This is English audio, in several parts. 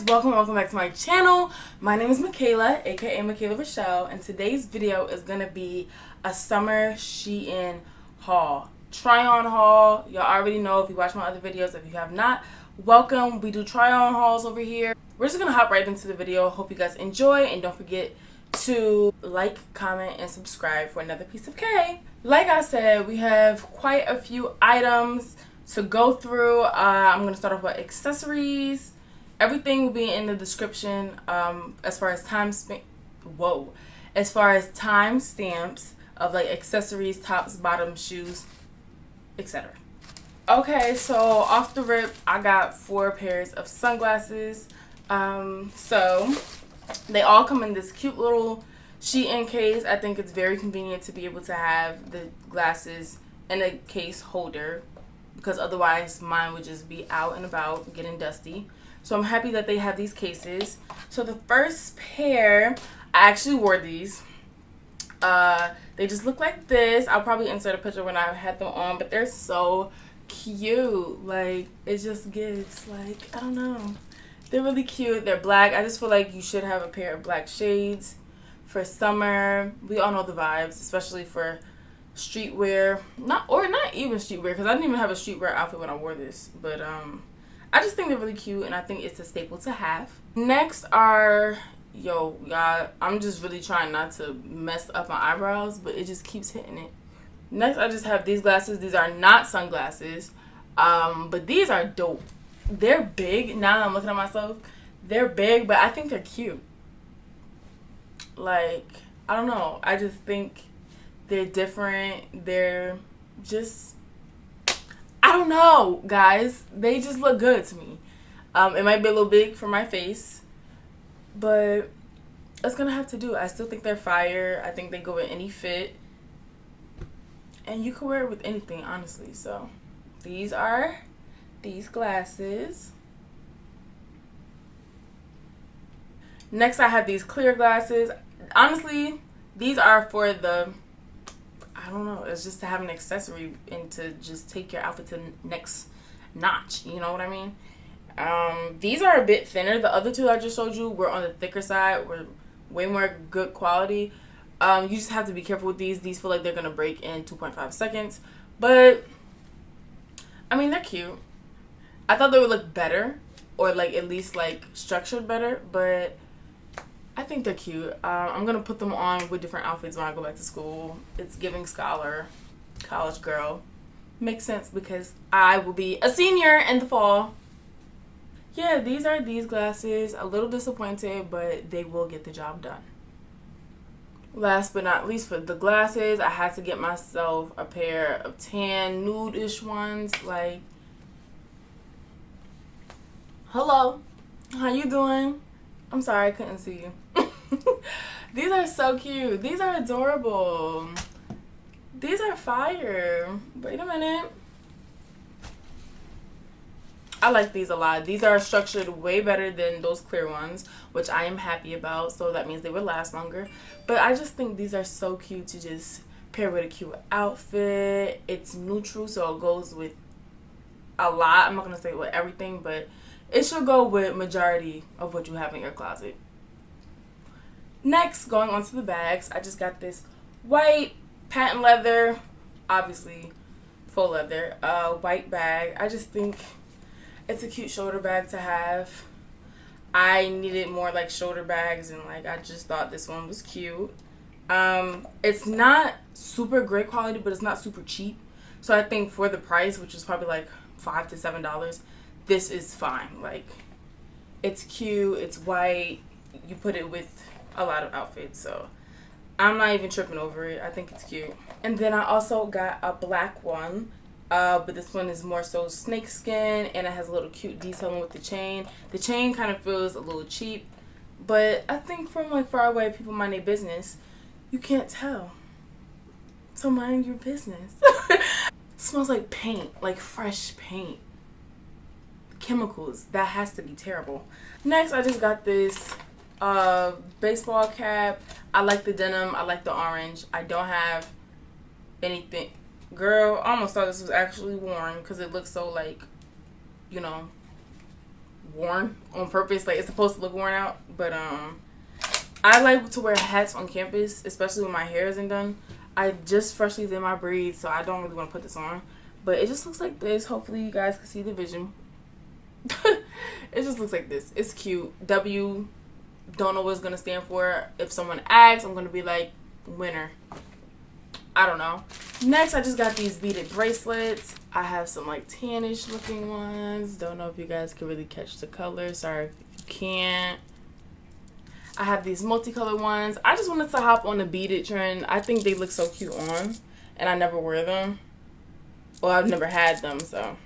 welcome back to my channel. My name is Mikaylah, aka Mikaylah Rachelle, and today's video is gonna be a summer Shein haul, try-on haul. Y'all already know if you watch my other videos. If you have not, welcome. We do try-on hauls over here. We're just gonna hop right into the video. Hope you guys enjoy, and don't forget to like, comment, and subscribe for another piece of cake. Like I said, we have quite a few items to go through. I'm gonna start off with accessories. Everything will be in the description as far as timestamps of like accessories, tops, bottoms, shoes, etc. Okay, so off the rip, I got 4 pairs of sunglasses. So they all come in this cute little Shein case. I think it's very convenient to be able to have the glasses in a case holder, because otherwise mine would just be out and about getting dusty. So I'm happy that they have these cases. So the first pair, I actually wore these. They just look like this. I'll probably insert a picture when I had them on, but they're so cute. Like, it just gives, like, I don't know. They're really cute. They're black. I just feel like you should have a pair of black shades for summer. We all know the vibes, especially for streetwear. Not even streetwear, because I didn't even have a streetwear outfit when I wore this. But I just think they're really cute, and I think it's a staple to have. Next are, y'all, I'm just really trying not to mess up my eyebrows, but it just keeps hitting it. Next, I just have these glasses. These are not sunglasses, but these are dope. They're big. Now that I'm looking at myself, they're big, but I think they're cute. Like, I don't know. I just think they're different. They're just, I don't know, guys. They just look good to me. It might be a little big for my face, but it's gonna have to do. I still think they're fire. I think they go with any fit, and you can wear it with anything, honestly. So these are these glasses. Next, I have these clear glasses. Honestly, these are for the, I don't know, it's just to have an accessory and to just take your outfit to the next notch. You know what I mean? These are a bit thinner. The other two I just showed you were on the thicker side, were way more good quality. You just have to be careful with these. These feel like they're going to break in 2.5 seconds. But, I mean, they're cute. I thought they would look better, or like at least like structured better, but I think they're cute. I'm going to put them on with different outfits when I go back to school. It's giving scholar, college girl. Makes sense because I will be a senior in the fall. Yeah, these are these glasses. A little disappointed, but they will get the job done. Last but not least, for the glasses, I had to get myself a pair of tan nude-ish ones. Like, hello, how you doing? I'm sorry, I couldn't see you. These are so cute. These are adorable. These are fire. Wait a minute. I like these a lot. These are structured way better than those clear ones, which I am happy about, so that means they will last longer. But I just think these are so cute to just pair with a cute outfit. It's neutral, so it goes with a lot. I'm not going to say with everything, but it should go with majority of what you have in your closet. Next, going on to the bags, I just got this white patent leather, obviously faux leather, white bag. I just think it's a cute shoulder bag to have. I needed more like shoulder bags, and like I just thought this one was cute. It's not super great quality, but it's not super cheap. So I think for the price, which is probably like $5 to $7, this is fine. Like, it's cute, it's white, you put it with a lot of outfits, so I'm not even tripping over it. I think it's cute. And then I also got a black one, but this one is more so snake skin, and it has a little cute detailing with the chain. The chain kind of feels a little cheap, but I think from like far away, people mind their business. You can't tell, so mind your business. It smells like paint, like fresh paint. Chemicals, that has to be terrible. Next, I just got this baseball cap. I like the denim, I like the orange. I don't have anything. Girl, I almost thought this was actually worn because it looks so like, you know, worn on purpose. Like, it's supposed to look worn out. But I like to wear hats on campus, especially when my hair isn't done. I just freshly did my braids, so I don't really want to put this on. But it just looks like this. Hopefully you guys can see the vision. It just looks like this. It's cute. W, don't know what it's going to stand for. If someone asks, I'm going to be like, winner. I don't know. Next, I just got these beaded bracelets. I have some like tannish looking ones. Don't know if you guys can really catch the color. Sorry if you can't. I have these multicolor ones. I just wanted to hop on the beaded trend. I think they look so cute on, and I never wear them. Well, I've never had them, so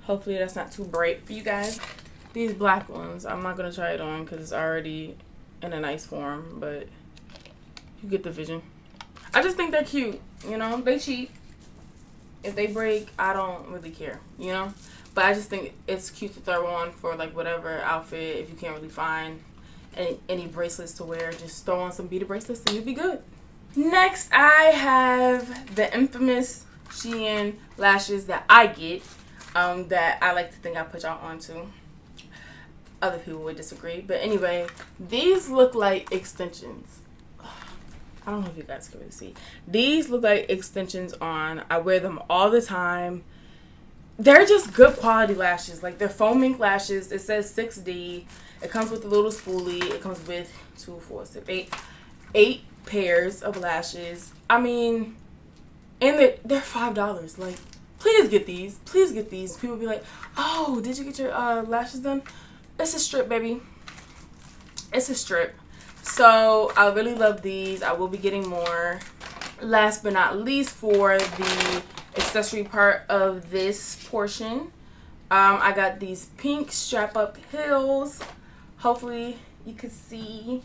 hopefully that's not too bright for you guys. These black ones, I'm not going to try it on because it's already in a nice form, but you get the vision. I just think they're cute, you know. They cheap. If they break, I don't really care, you know. But I just think it's cute to throw on for like whatever outfit. If you can't really find any bracelets to wear, just throw on some beaded bracelets and you'll be good. Next, I have the infamous Shein lashes that I get, that I like to think I put y'all onto. Other people would disagree, but anyway, these look like extensions. I don't know if you guys can really see. These look like extensions on. I wear them all the time. They're just good quality lashes. Like, they're foam ink lashes. It says 6D. It comes with a little spoolie. It comes with 2, 4, 6, 8 pairs of lashes. I mean, and they're $5. Like, please get these. Please get these. People be like, oh, did you get your lashes done? It's a strip, baby. It's a strip. So I really love these. I will be getting more. Last but not least, for the accessory part of this portion, I got these pink strap up heels. Hopefully you can see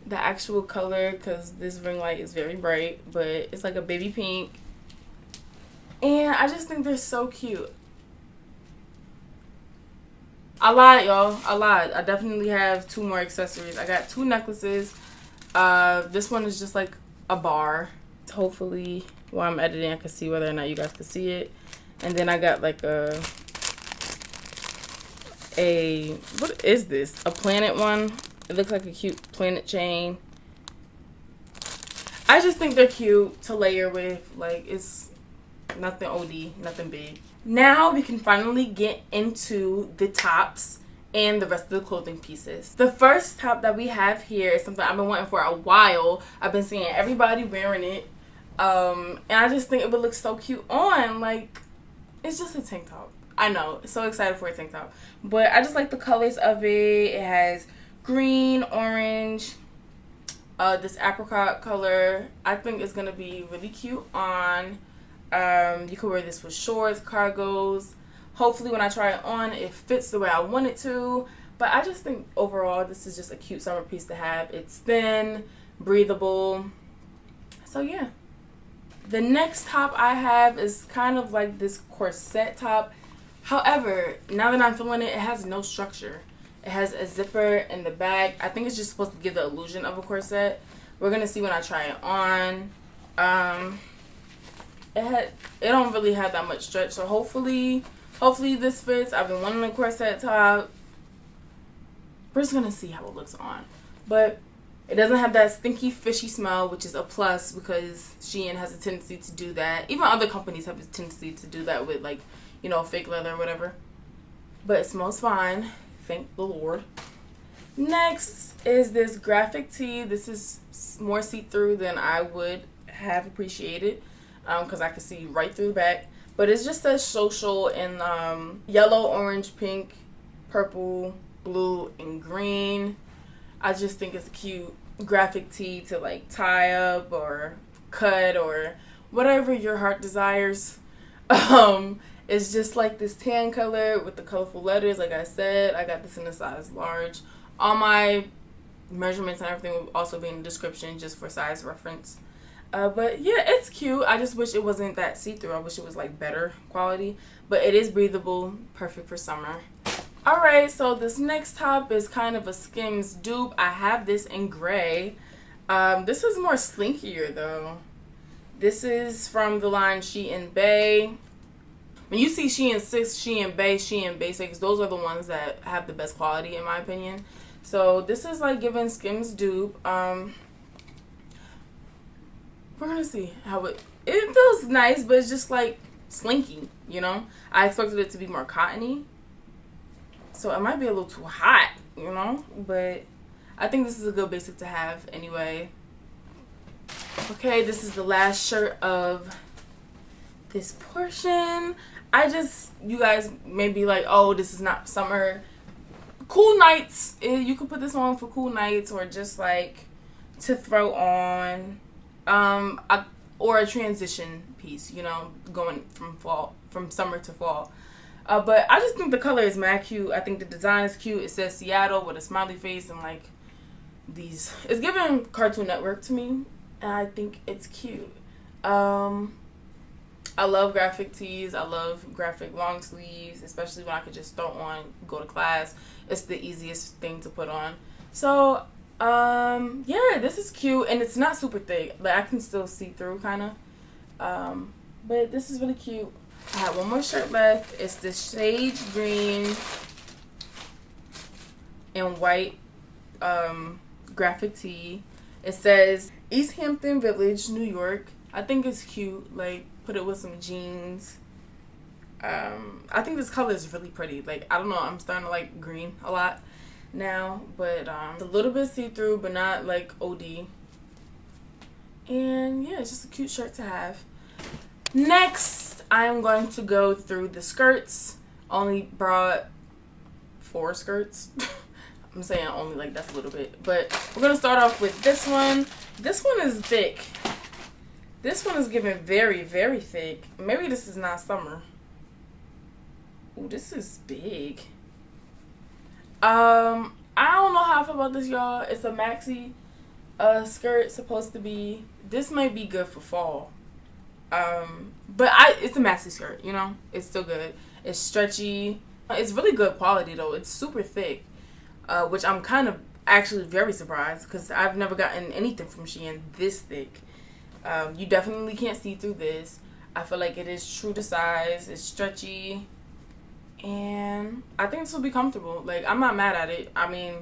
the actual color because this ring light is very bright, but it's like a baby pink, and I just think they're so cute. I lied, y'all. I lied. I definitely have 2 more accessories. I got 2 necklaces. This one is just like a bar. Hopefully, while I'm editing, I can see whether or not you guys can see it. And then I got like a what is this? A planet one. It looks like a cute planet chain. I just think they're cute to layer with. Like, it's nothing OD, nothing big. Now we can finally get into the tops and the rest of the clothing pieces. The first top that we have here is something I've been wanting for a while. I've been seeing everybody wearing it. And I just think it would look so cute on. Like, it's just a tank top. I know, so excited for a tank top. But I just like the colors of it. It has green, orange, this apricot color. I think it's going to be really cute on. You can wear this with shorts, cargos. Hopefully when I try it on, it fits the way I want it to. But I just think overall this is just a cute summer piece to have. It's thin, breathable. So yeah. The next top I have is kind of like this corset top. However, now that I'm feeling it, it has no structure. It has a zipper in the back. I think it's just supposed to give the illusion of a corset. We're going to see when I try it on. It don't really have that much stretch, so hopefully this fits. I've been wanting a corset top. We're just gonna see how it looks on, but it doesn't have that stinky fishy smell, which is a plus because Shein has a tendency to do that. Even other companies have a tendency to do that with, like, you know, fake leather or whatever, but it smells fine, thank the Lord. Next is this graphic tee. This is more see-through than I would have appreciated. Because I can see right through the back. But it's just a social in yellow, orange, pink, purple, blue, and green. I just think it's a cute graphic tee to like tie up or cut or whatever your heart desires. It's just like this tan color with the colorful letters. Like I said, I got this in a size large. All my measurements and everything will also be in the description just for size reference. But yeah, it's cute. I just wish it wasn't that see-through. I wish it was like better quality. But it is breathable, perfect for summer. Alright, so this next top is kind of a Skims dupe. I have this in gray. This is more slinkier though. This is from the line Shein Bay. when you see Shein 6, Shein Base, Shein Basics, those are the ones that have the best quality in my opinion. So this is like giving Skims dupe. We're gonna see how it feels nice, but it's just like slinky, you know. I expected it to be more cottony, so it might be a little too hot, you know, but I think this is a good basic to have anyway. Okay, this is the last shirt of this portion. You guys may be like, oh, this is not summer. Cool nights, you could put this on for cool nights, or just like to throw on, or a transition piece, you know, going from summer to fall. But I just think the color is mad cute. I think the design is cute. It says Seattle with a smiley face and like these. It's giving Cartoon Network to me, and I think it's cute. I love graphic tees. I love graphic long sleeves, especially when I could just throw on, go to class. It's the easiest thing to put on. So, yeah, this is cute, and it's not super thick. Like, I can still see through, kind of. But this is really cute. I have one more shirt left. It's this sage green and white graphic tee. It says East Hampton Village, New York. I think it's cute. Like, put it with some jeans. I think this color is really pretty. Like, I don't know, I'm starting to like green a lot now, but it's a little bit see-through, but not like OD. And yeah, it's just a cute shirt to have. Next, I'm going to go through the skirts. Only brought 4 skirts. I'm saying only, like that's a little bit, but we're gonna start off with this one. This one is thick. This one is giving very, very thick. Maybe this is not summer. Ooh, this is big. I don't know how I feel about this, y'all. It's a maxi skirt, supposed to be. This might be good for fall. But it's a maxi skirt, you know? It's still good. It's stretchy. It's really good quality, though. It's super thick, which I'm kind of actually very surprised, because I've never gotten anything from Shein this thick. You definitely can't see through this. I feel like it is true to size. It's stretchy, and I think this will be comfortable. Like, I'm not mad at it. I mean,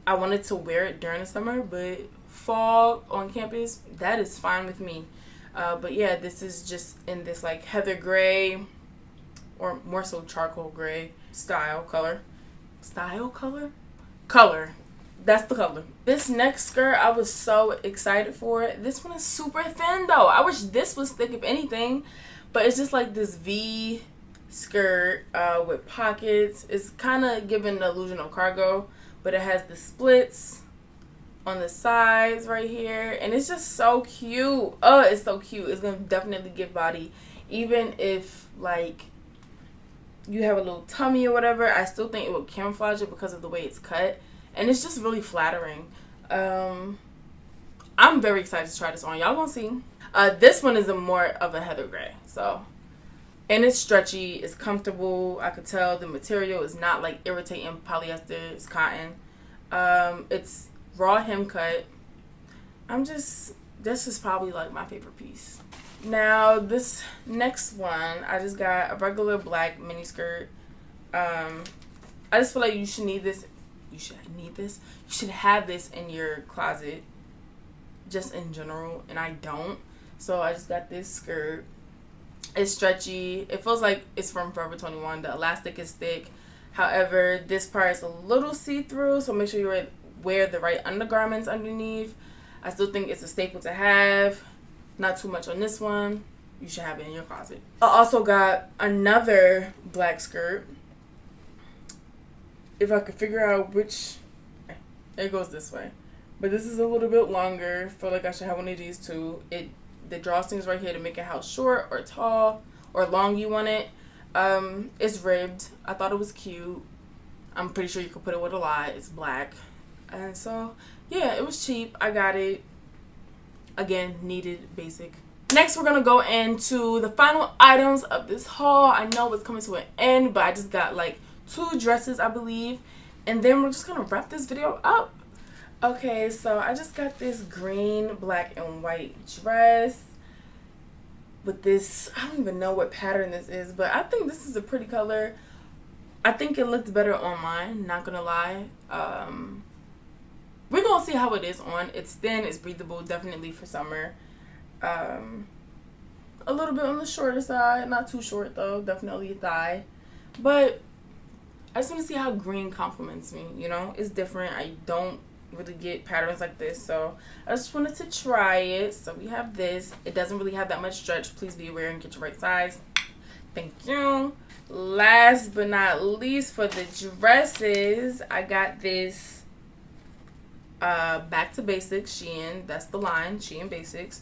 I wanted to wear it during the summer, but fall on campus, that is fine with me. But yeah, this is just in this like heather gray, or more so charcoal gray color. That's the color. This next skirt, I was so excited for it. This one is super thin, though. I wish this was thick, if anything. But it's just like this V skirt with pockets. It's kind of giving the illusion of cargo, but it has the splits on the sides right here. And it's just so cute. Oh, it's so cute. It's going to definitely give body. Even if, like, you have a little tummy or whatever, I still think it will camouflage it because of the way it's cut. And it's just really flattering. I'm very excited to try this on. Y'all gonna see. This one is more of a heather gray. So, and it's stretchy. It's comfortable. I could tell the material is not like irritating polyester. It's cotton. It's raw hem cut. This is probably like my favorite piece. Now, this next one, I just got a regular black mini skirt. I just feel like you should need this. You should have this in your closet, just in general, and I don't. So I just got this skirt. It's stretchy. It feels like it's from Forever 21. The elastic is thick. However, this part is a little see-through, so make sure you wear the right undergarments underneath. I still think it's a staple to have. Not too much on this one. You should have it in your closet. I also got another black skirt. If I could figure out which, it goes this way. But this is a little bit longer. Feel like I should have one of these too. The drawstrings right here to make it how short or tall or long you want it. It's ribbed. I thought it was cute. I'm pretty sure you could put it with a lot. It's black. And so, yeah, it was cheap. I got it. Again, needed, basic. Next, we're going to go into the final items of this haul. I know it's coming to an end, but I just got like 2 dresses, I believe, and then we're just gonna wrap this video up. Okay, so I just got this green, black, and white dress. with this. I don't even know what pattern this is, but I think this is a pretty color. I think it looked better on mine, not gonna lie. We're gonna see how it is on. It's thin, it's breathable, definitely for summer. A little bit on the shorter side, not too short though, definitely a thigh. But I just want to see how green compliments me, you know? It's different. I don't really get patterns like this, so I just wanted to try it. So we have this. It doesn't really have that much stretch. Please be aware and get your right size. Thank you. Last but not least, for the dresses, I got this Back to Basics Shein. That's the line, Shein Basics.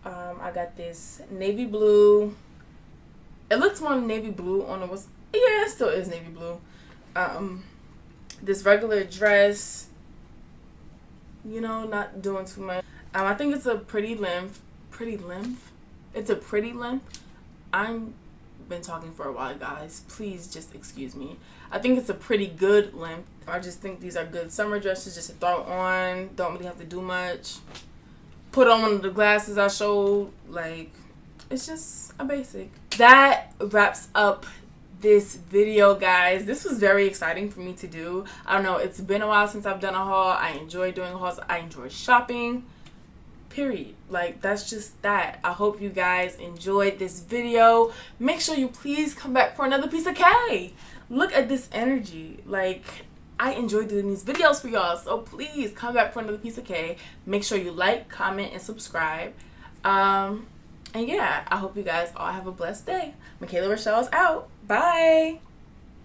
I got this navy blue. It looks more navy blue on the was. Yeah, it still is navy blue. This regular dress, you know, not doing too much. I think it's a pretty length. It's a pretty length. I've been talking for a while, guys. Please just excuse me. I think it's a pretty good length. I just think these are good summer dresses just to throw on. Don't really have to do much. Put on one of the glasses I showed. Like, it's just a basic. That wraps up this video, guys. This was very exciting for me to do. I don't know, it's been a while since I've done a haul. I enjoy doing hauls. I enjoy shopping, period. Like, that's just that. I hope you guys enjoyed this video. Make sure you please come back for another piece of cake. Look at this energy. Like, I enjoy doing these videos for y'all, so please come back for another piece of cake. Make sure you like, comment, and subscribe. And yeah, I hope you guys all have a blessed day. Mikaylah Rachelle is out. Bye.